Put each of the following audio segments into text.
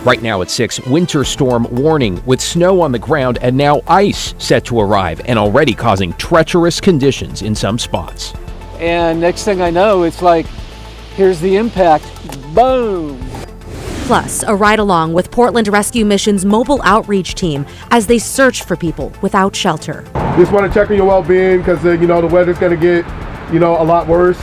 Right now at 6, winter storm warning with snow on the ground and now ice set to arrive and already causing treacherous conditions in some spots. And next thing I know, it's like, here's the impact. Boom! Plus, a ride-along with Portland Rescue Mission's mobile outreach team as they search for people without shelter. Just want to check on your well-being because, the weather's going to get, a lot worse.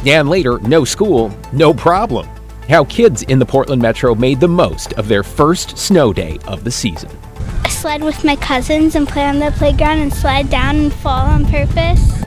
And later, no school, no problem. How kids in the Portland Metro made the most of their first snow day of the season. I sled with my cousins and play on the playground and slide down and fall on purpose.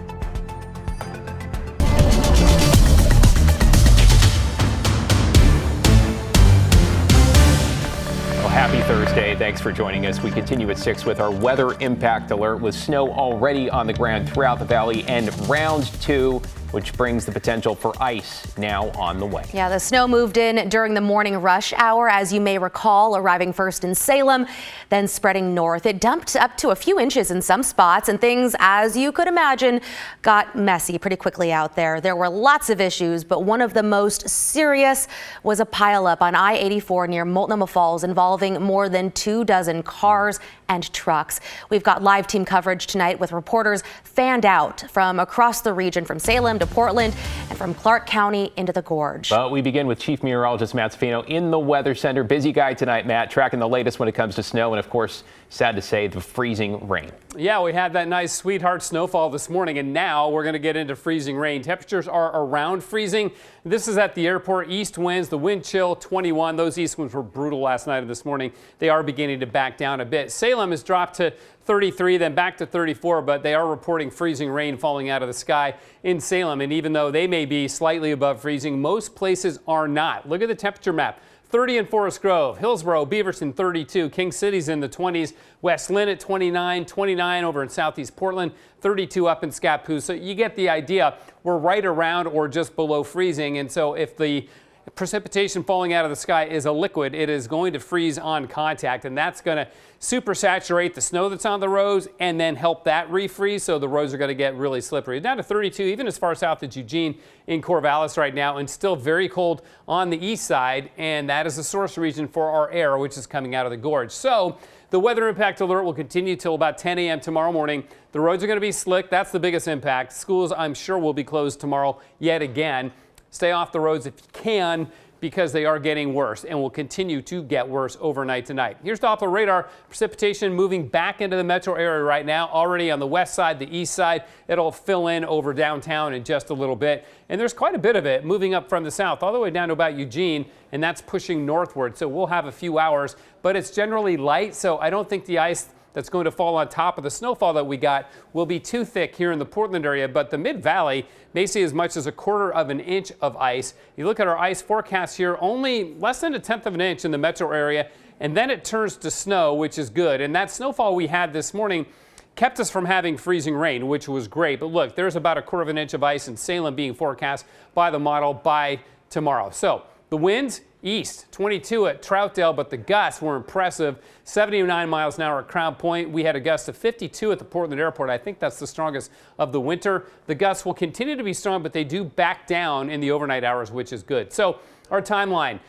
Happy Thursday. Thanks for joining us. We continue at 6 with our weather impact alert with snow already on the ground throughout the valley and round 2, which brings the potential for ice now on the way. Yeah, the snow moved in during the morning rush hour, as you may recall, arriving first in Salem, then spreading north. It dumped up to a few inches in some spots, and things, as you could imagine, got messy pretty quickly out there. There were lots of issues, but one of the most serious was a pileup on I-84 near Multnomah Falls involving more than 24 cars and trucks. We've got live team coverage tonight with reporters fanned out from across the region, from Salem to Portland and from Clark County into the gorge. But we begin with Chief Meteorologist Matt Safino in the Weather Center. Busy guy tonight, Matt, tracking the latest when it comes to snow and, of course, sad to say, the freezing rain. Yeah, we had that nice sweetheart snowfall this morning, and now we're going to get into freezing rain. Temperatures are around freezing. This is at the airport. East winds, the wind chill 21. Those east winds were brutal last night and this morning. They are beginning to back down a bit. Salem has dropped to 33, then back to 34, but they are reporting freezing rain falling out of the sky in Salem. And even though they may be slightly above freezing, most places are not. Look at the temperature map. 30 in Forest Grove, Hillsborough, Beaverton 32, King City's in the 20s, West Lynn at 29, 29 over in Southeast Portland, 32 up in Scappoose. So you get the idea. We're right around or just below freezing. And so if the precipitation falling out of the sky is a liquid, it is going to freeze on contact, and that's going to supersaturate the snow that's on the roads and then help that refreeze, so the roads are going to get really slippery. Down to 32, even as far south as Eugene in Corvallis right now, and still very cold on the east side, and that is the source region for our air, which is coming out of the gorge. So the weather impact alert will continue till about 10 a.m. tomorrow morning. The roads are going to be slick. That's the biggest impact. Schools, I'm sure, will be closed tomorrow yet again. Stay off the roads if you can, because they are getting worse and will continue to get worse overnight tonight. Here's Doppler radar. Precipitation moving back into the metro area right now, already on the west side, the east side. It'll fill in over downtown in just a little bit. And there's quite a bit of it moving up from the south all the way down to about Eugene, and that's pushing northward. So we'll have a few hours, but it's generally light, so I don't think the ice that's going to fall on top of the snowfall that we got will be too thick here in the Portland area, but the Mid-Valley may see as much as 1/4 of an inch of ice. You look at our ice forecast here, only less than 1/10 of an inch in the metro area, and then it turns to snow, which is good. And that snowfall we had this morning kept us from having freezing rain, which was great. But look, there's about 1/4 of an inch of ice in Salem being forecast by the model by tomorrow. So the winds east, 22 at Troutdale, but the gusts were impressive. 79 miles an hour at Crown Point. We had a gust of 52 at the Portland Airport. I think that's the strongest of the winter. The gusts will continue to be strong, but they do back down in the overnight hours, which is good. So our timeline,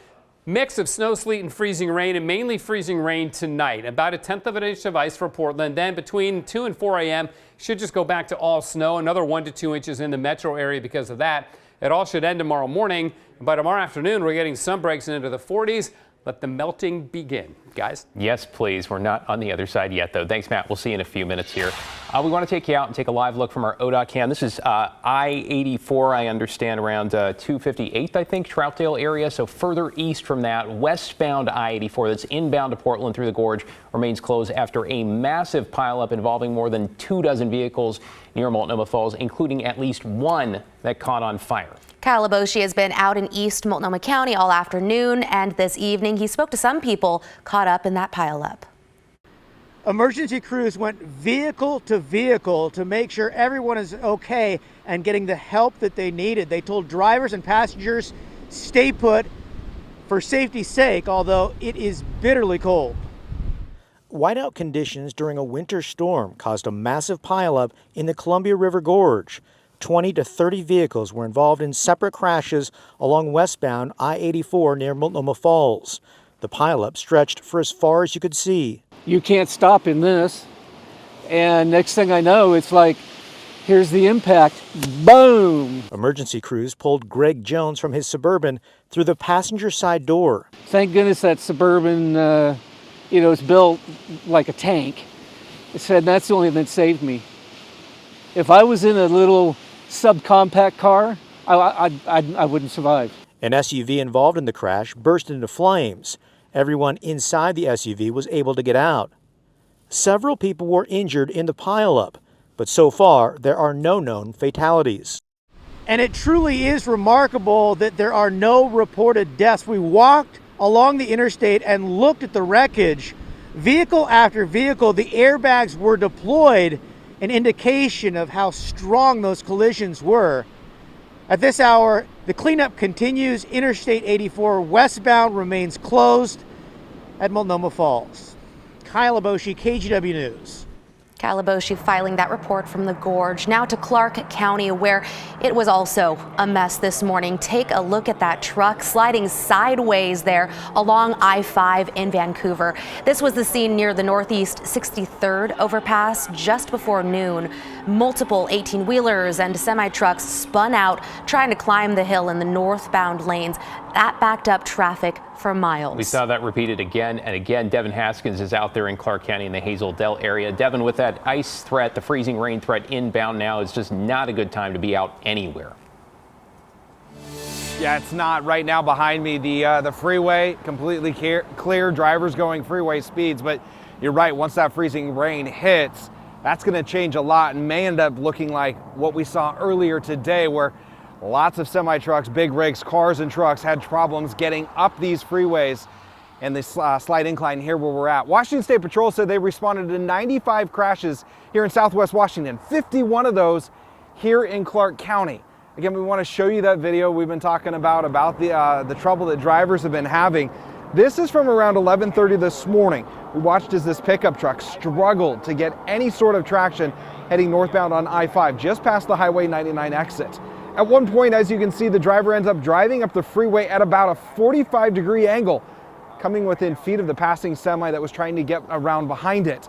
mix of snow, sleet, and freezing rain, and mainly freezing rain tonight. About 1/10 of an inch of ice for Portland. Then between 2 and 4 a.m. should just go back to all snow. Another 1 to 2 inches in the metro area because of that. It all should end tomorrow morning. By tomorrow afternoon, we're getting some breaks into the 40s. Let the melting begin. Guys? Yes, please. We're not on the other side yet, though. Thanks, Matt. We'll see you in a few minutes here. We want to take you out and take a live look from our ODOT cam. This is I-84, I understand, around 258th, I think, Troutdale area. So further east from that, westbound I-84 that's inbound to Portland through the gorge remains closed after a massive pileup involving more than 24 vehicles near Multnomah Falls, including at least one that caught on fire. Kyle Leboshi has been out in East Multnomah County all afternoon, and this evening he spoke to some people caught up in that pileup. Emergency crews went vehicle to vehicle to make sure everyone is okay and getting the help that they needed. They told drivers and passengers, stay put for safety's sake, although it is bitterly cold. Whiteout conditions during a winter storm caused a massive pileup in the Columbia River Gorge. 20 to 30 vehicles were involved in separate crashes along westbound I-84 near Multnomah Falls. The pileup stretched for as far as you could see. You can't stop in this. And next thing I know, it's like, here's the impact. Boom! Emergency crews pulled Greg Jones from his Suburban through the passenger side door. Thank goodness that Suburban, it's built like a tank. It said that's the only thing that saved me. If I was in a little subcompact car, I wouldn't survive. An SUV involved in the crash burst into flames. Everyone inside the SUV was able to get out. Several people were injured in the pileup, but so far there are no known fatalities. And it truly is remarkable that there are no reported deaths. We walked along the interstate and looked at the wreckage. Vehicle after vehicle, the airbags were deployed, an indication of how strong those collisions were. At this hour, the cleanup continues. Interstate 84 westbound remains closed at Multnomah Falls. Kyle Aboshi, KGW News. Kyle Aboshi filing that report from the gorge. Now to Clark County, where it was also a mess this morning. Take a look at that truck sliding sideways there along I-5 in Vancouver. This was the scene near the Northeast 63rd overpass just before noon. Multiple 18-wheelers and semi-trucks spun out trying to climb the hill in the northbound lanes. That backed up traffic for miles. We saw that repeated again and again. Devin Haskins is out there in Clark County in the Hazel Dell area. Devin, with that ice threat, the freezing rain threat inbound now, is just not a good time to be out anywhere. Yeah, it's not right now behind me. The freeway completely clear, drivers going freeway speeds, but you're right, once that freezing rain hits, that's going to change a lot and may end up looking like what we saw earlier today, where lots of semi-trucks, big rigs, cars and trucks had problems getting up these freeways and this slight incline here where we're at. Washington State Patrol said they responded to 95 crashes here in Southwest Washington, 51 of those here in Clark County. Again, we want to show you that video we've been talking about the trouble that drivers have been having. This is from around 11:30 this morning. We watched as this pickup truck struggled to get any sort of traction heading northbound on I-5, just past the Highway 99 exit. At one point, as you can see, the driver ends up driving up the freeway at about a 45-degree angle, coming within feet of the passing semi that was trying to get around behind it.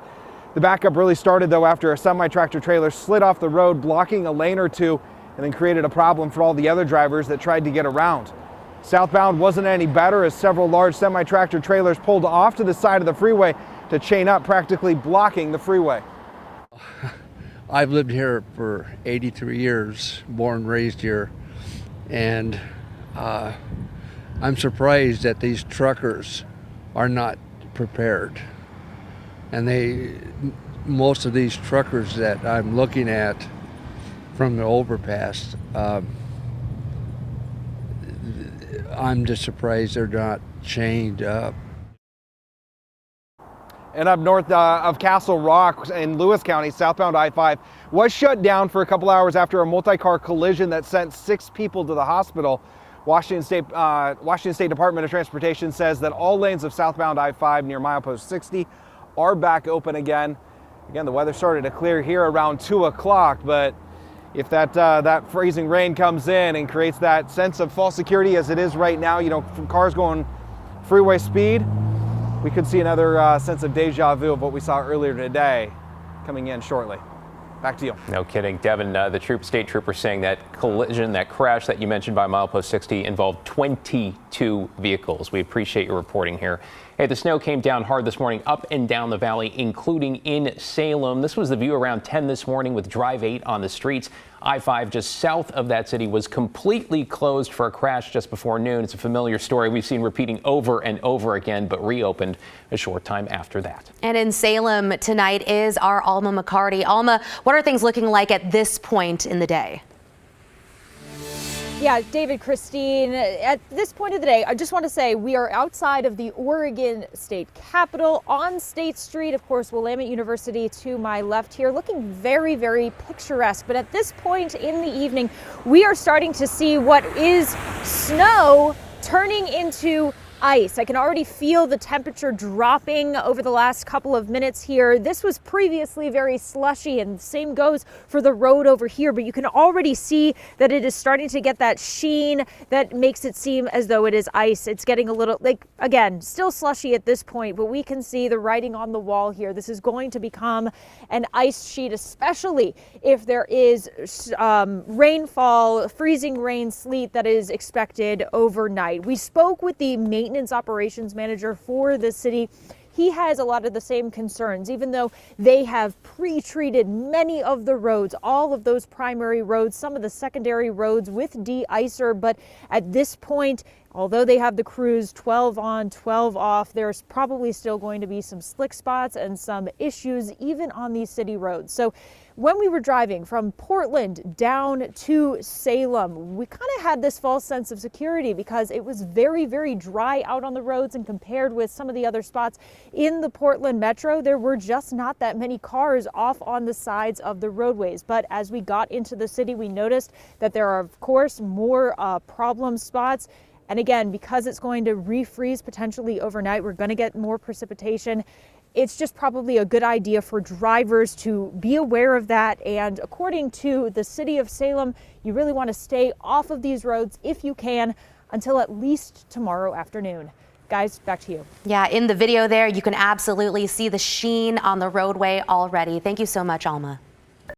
The backup really started, though, after a semi-tractor trailer slid off the road, blocking a lane or two, and then created a problem for all the other drivers that tried to get around. Southbound wasn't any better, as several large semi-tractor trailers pulled off to the side of the freeway to chain up, practically blocking the freeway. I've lived here for 83 years, born and raised here, and I'm surprised that these truckers are not prepared. And most of these truckers that I'm looking at from the overpass, I'm just surprised they're not chained up. And up north of Castle Rock in Lewis County, southbound I-5 was shut down for a couple hours after a multi-car collision that sent 6 people to the hospital. Washington State Department of Transportation says that all lanes of southbound I-5 near milepost 60 are back open again. Again, the weather started to clear here around 2 o'clock, but if that freezing rain comes in and creates that sense of false security as it is right now, from cars going freeway speed, we could see another sense of deja vu of what we saw earlier today coming in shortly. Back to you. No kidding. Devin, the state trooper saying that collision, that crash that you mentioned by milepost 60 involved 22 vehicles. We appreciate your reporting here. Hey, the snow came down hard this morning up and down the valley, including in Salem. This was the view around 10 this morning with Drive 8 on the streets. I-5 just south of that city was completely closed for a crash just before noon. It's a familiar story we've seen repeating over and over again, but reopened a short time after that. And in Salem tonight is our Alma McCarty. Alma, what are things looking like at this point in the day? Yeah, David, Christine, at this point of the day, I just want to say we are outside of the Oregon State Capitol on State Street. Of course, Willamette University to my left here, looking very, very picturesque. But at this point in the evening, we are starting to see what is snow turning into ice. I can already feel the temperature dropping over the last couple of minutes here. This was previously very slushy, and the same goes for the road over here, but you can already see that it is starting to get that sheen that makes it seem as though it is ice. It's getting a little, like, again, still slushy at this point, but we can see the writing on the wall here. This is going to become an ice sheet, especially if there is rainfall, freezing rain, sleet that is expected overnight. We spoke with the maintenance operations manager for the city. He has a lot of the same concerns, even though they have pre-treated many of the roads, all of those primary roads, some of the secondary roads with de-icer. But at this point, although they have the crews 12 on, 12 off, there's probably still going to be some slick spots and some issues even on these city roads. So when we were driving from Portland down to Salem, we kind of had this false sense of security because it was very, very dry out on the roads, and compared with some of the other spots in the Portland metro, there were just not that many cars off on the sides of the roadways. But as we got into the city, we noticed that there are, of course, more problem spots. And again, because it's going to refreeze potentially overnight, we're going to get more precipitation. It's just probably a good idea for drivers to be aware of that. And according to the city of Salem, you really want to stay off of these roads if you can until at least tomorrow afternoon. Guys, back to you. Yeah, in the video there, you can absolutely see the sheen on the roadway already. Thank you so much, Alma.